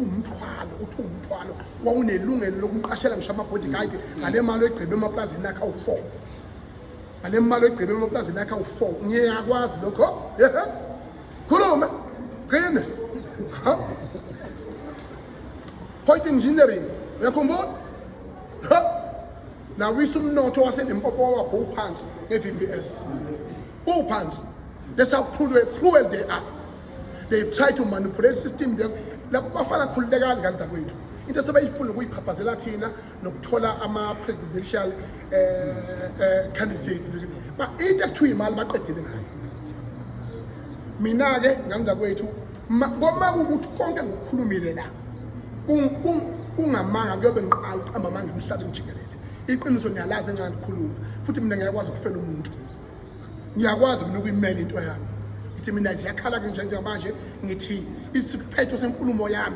uthi umthwalo wawunelungelo lokumqashela ngisho ama-bodyguard ngale mali oyigqibe emaplazini akhe awu-4 ngale mali oyigqibe emaplazini akhe awu-4 ngiyakwazi lokho khuluma qine point engineering uyakhumbula nawisa umnotho waseLimpopo wabo uphansi nge-VPS uphansi. That's how cruel they are. They've tried to manipulate the system. Lapho bafana khululekani kanza kwethu into sebayifuna ukuyichaphazela thina nokuthola ama-presidential candidates but into ekuthiwa imali baqedele ngayo. Mina-ke nganza kwethu ngoba ukuthi konke ngokukhulumile la kungamanga kuyobe ngiqamba amanga emhlabeni jikelele. Iqiniso ngiyalazi engalikhuluma futhi mina ngiyakwazi ukufela umuntu, ngiyakwazi mina ukuyimela into yami. Ithi mina ziyakhala ke njengamanje ngithi isiphetho senkulumo yami